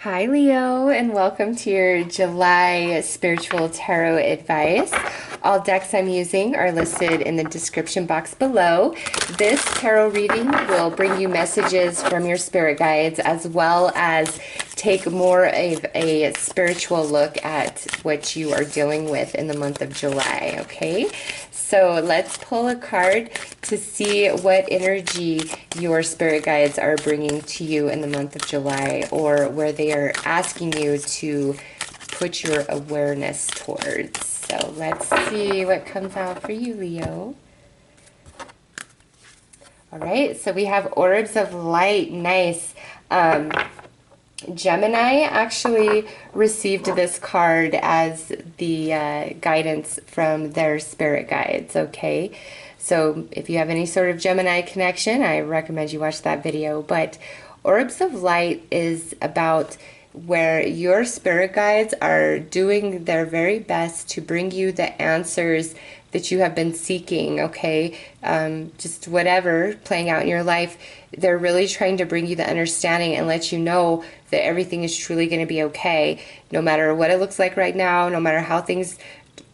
Hi, Leo, and welcome to your July spiritual tarot advice. All decks I'm using are listed in the description box below. This tarot reading will bring you messages from your spirit guides as well as take more of a spiritual look at what you are dealing with in the month of July, okay? So let's pull a card to see what energy your spirit guides are bringing to you in the month of July, or where they are asking you to put your awareness towards. So let's see what comes out for you, Leo. All right, so we have orbs of light. Nice. Gemini actually received this card as the guidance from their spirit guides, okay? So if you have any sort of Gemini connection, I recommend you watch that video. But orbs of light is about where your spirit guides are doing their very best to bring you the answers that you have been seeking, okay? Just whatever playing out in your life, they're really trying to bring you the understanding and let you know that everything is truly going to be okay. No matter what it looks like right now, no matter how things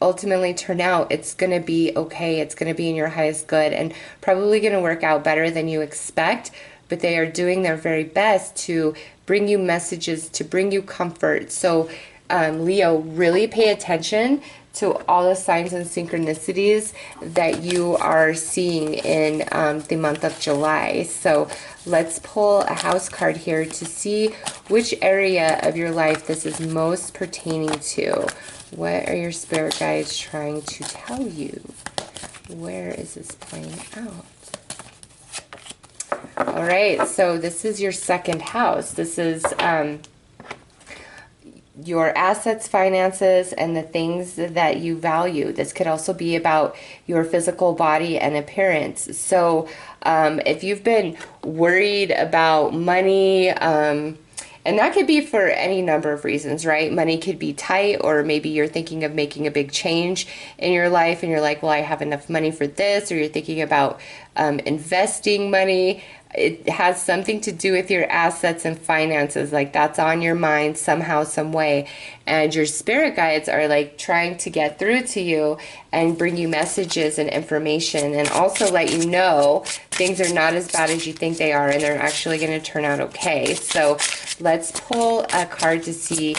ultimately turn out, it's going to be okay. It's going to be in your highest good and probably going to work out better than you expect. But they are doing their very best to bring you messages, to bring you comfort. So Leo, really pay attention to all the signs and synchronicities that you are seeing in the month of July. So let's pull a house card here to see which area of your life this is most pertaining to. What are your spirit guides trying to tell you? Where is this playing out? All right, so this is your second house. This is your assets, finances, and the things that you value. This could also be about your physical body and appearance. So if you've been worried about money, and that could be for any number of reasons, right? Money could be tight, or maybe you're thinking of making a big change in your life and you're like, well, I have enough money for this, or you're thinking about investing money. It has something to do with your assets and finances, like that's on your mind somehow, some way. And your spirit guides are like trying to get through to you and bring you messages and information, and also let you know things are not as bad as you think they are and they're actually going to turn out okay. So let's pull a card to see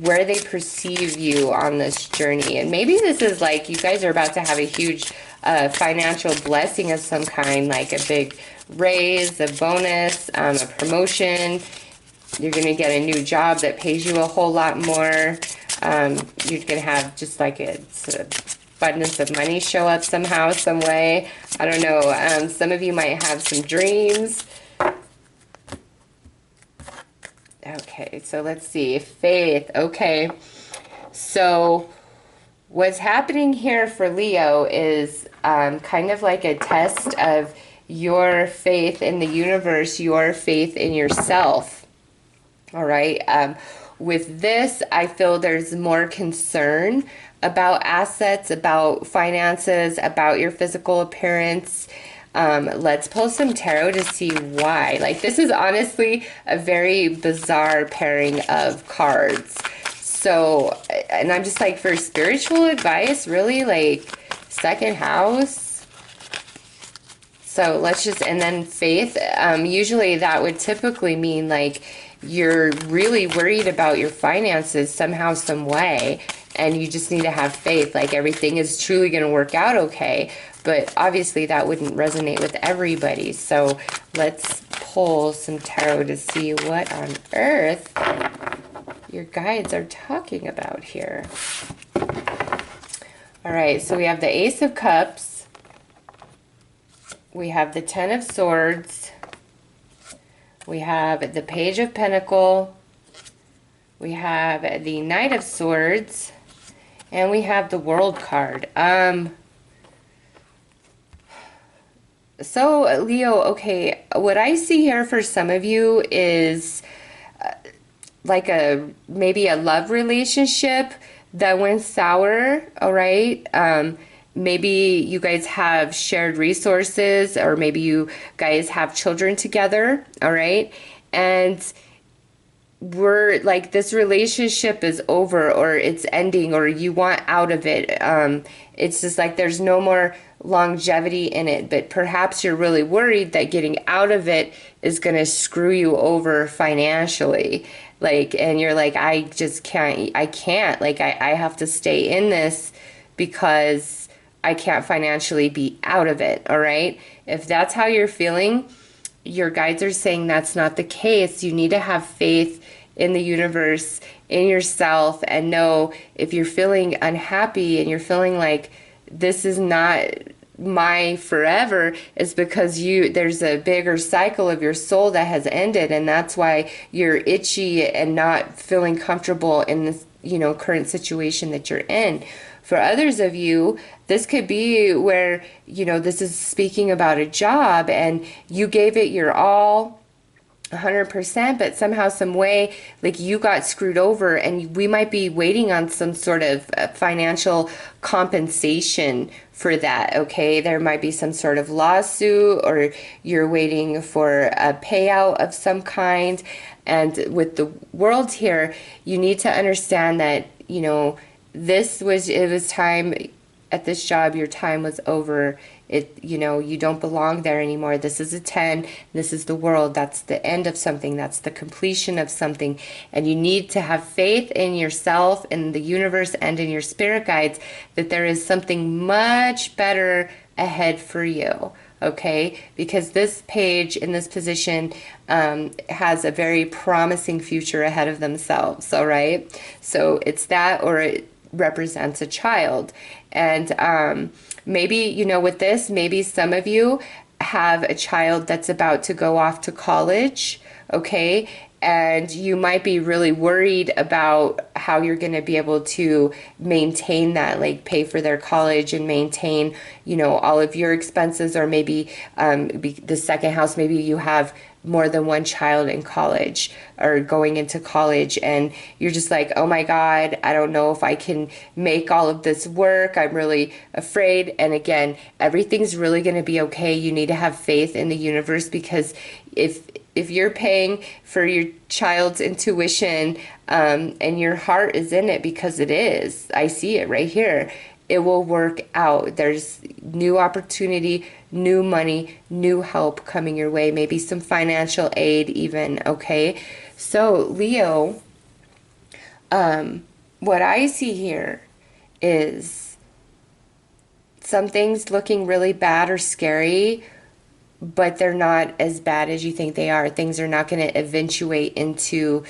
where they perceive you on this journey. And maybe this is like you guys are about to have a huge financial blessing of some kind, like a big raise, a bonus, a promotion. You're going to get a new job that pays you a whole lot more. You're going to have just like a abundance of money show up somehow, some way. I don't know. Some of you might have some dreams. Okay, so let's see. Faith. Okay. So what's happening here for Leo is kind of like a test of your faith in the universe, your faith in yourself. All right. With this, I feel there's more concern about assets, about finances, about your physical appearance. Let's pull some tarot to see why. Like, this is honestly a very bizarre pairing of cards. So, and I'm just like, for spiritual advice, really, like, second house. So let's just, and then faith, usually that would typically mean like you're really worried about your finances somehow, some way, and you just need to have faith, like everything is truly going to work out okay. But obviously that wouldn't resonate with everybody. So let's pull some tarot to see what on earth your guides are talking about here. All right, so we have the Ace of Cups. We have the Ten of Swords. We have the Page of Pentacle. We have the Knight of Swords. And we have the World card. So, Leo, okay, what I see here for some of you is like maybe a love relationship that went sour, all right? Maybe you guys have shared resources, or maybe you guys have children together, all right? And we're like, this relationship is over, or it's ending, or you want out of it. It's just like there's no more longevity in it, but perhaps you're really worried that getting out of it is going to screw you over financially. Like, and you're like, I just can't, like, I have to stay in this because I can't financially be out of it. All right. If that's how you're feeling, your guides are saying that's not the case. You need to have faith in the universe, in yourself, and know if you're feeling unhappy and you're feeling like this is not my forever, is because there's a bigger cycle of your soul that has ended, and that's why you're itchy and not feeling comfortable in this, current situation that you're in. For others of you, this could be where, this is speaking about a job and you gave it your all, 100%, but somehow, some way, like, you got screwed over, and we might be waiting on some sort of financial compensation for that. Okay, there might be some sort of lawsuit, or you're waiting for a payout of some kind. And with the world here, you need to understand that, it was time at this job, your time was over. You don't belong there anymore. This is a 10. This is the world. That's the end of something. That's the completion of something. And you need to have faith in yourself, in the universe, and in your spirit guides that there is something much better ahead for you. Okay? Because this page in this position has a very promising future ahead of themselves. All right? So it's that, or it represents a child. And maybe, with this, maybe some of you have a child that's about to go off to college, okay? And you might be really worried about how you're going to be able to maintain that, like pay for their college and maintain, all of your expenses, or maybe the second house, maybe you have more than one child in college or going into college, and you're just like, oh my God, I don't know if I can make all of this work. I'm really afraid. And again, everything's really going to be okay. You need to have faith in the universe, because if you're paying for your child's intuition, and your heart is in it, because it is, I see it right here, it will work out. There's new opportunity, new money, new help coming your way, maybe some financial aid even, okay? So, Leo, what I see here is some things looking really bad or scary, but they're not as bad as you think they are. Things are not going to eventuate into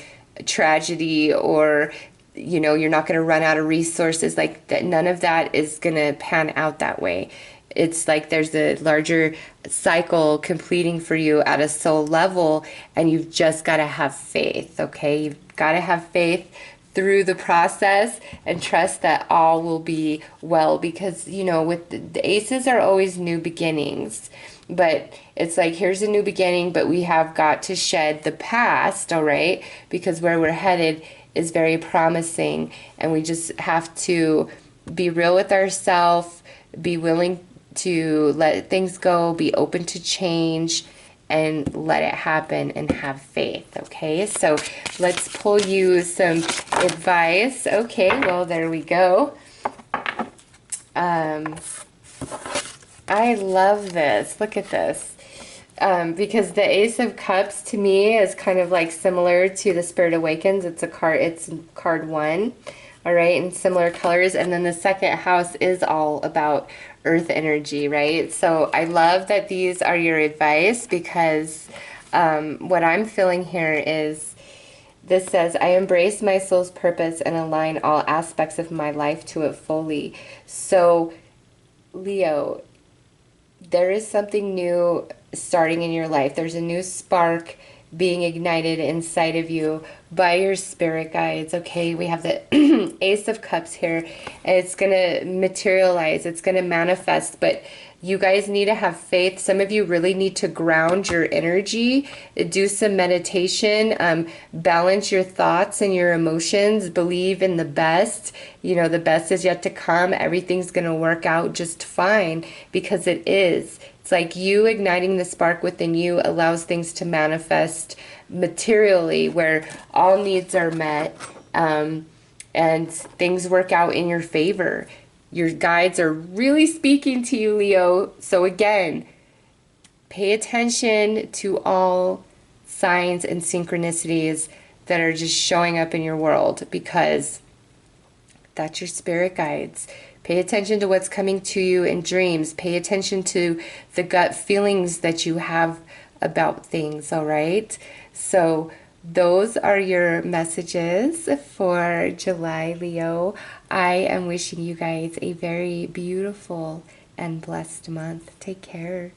tragedy, or you're not going to run out of resources. Like that, none of that is going to pan out that way. It's like there's a larger cycle completing for you at a soul level, and you've just got to have faith, okay? You've got to have faith through the process and trust that all will be well, because, with the aces are always new beginnings. But it's like, here's a new beginning, but we have got to shed the past, all right? Because where we're headed is very promising, and we just have to be real with ourselves, be willing to let things go, be open to change, and let it happen, and have faith, okay? So let's pull you some advice. Okay, well, there we go. I love this. Look at this. Because the Ace of Cups to me is kind of like similar to the Spirit Awakens. It's card 1, all right, in similar colors. And then the second house is all about earth energy, right? So I love that these are your advice, because what I'm feeling here is, this says, I embrace my soul's purpose and align all aspects of my life to it fully. So, Leo, there is something new starting in your life. There's a new spark being ignited inside of you by your spirit guides, okay? We have the Ace of Cups here, and it's going to materialize. It's going to manifest, but you guys need to have faith. Some of you really need to ground your energy, do some meditation, balance your thoughts and your emotions, believe in the best. The best is yet to come. Everything's going to work out just fine, because it is. It's like you igniting the spark within you allows things to manifest materially where all needs are met, and things work out in your favor. Your guides are really speaking to you, Leo. So again, pay attention to all signs and synchronicities that are just showing up in your world, because that's your spirit guides. Pay attention to what's coming to you in dreams. Pay attention to the gut feelings that you have about things, all right? So those are your messages for July, Leo. I am wishing you guys a very beautiful and blessed month. Take care.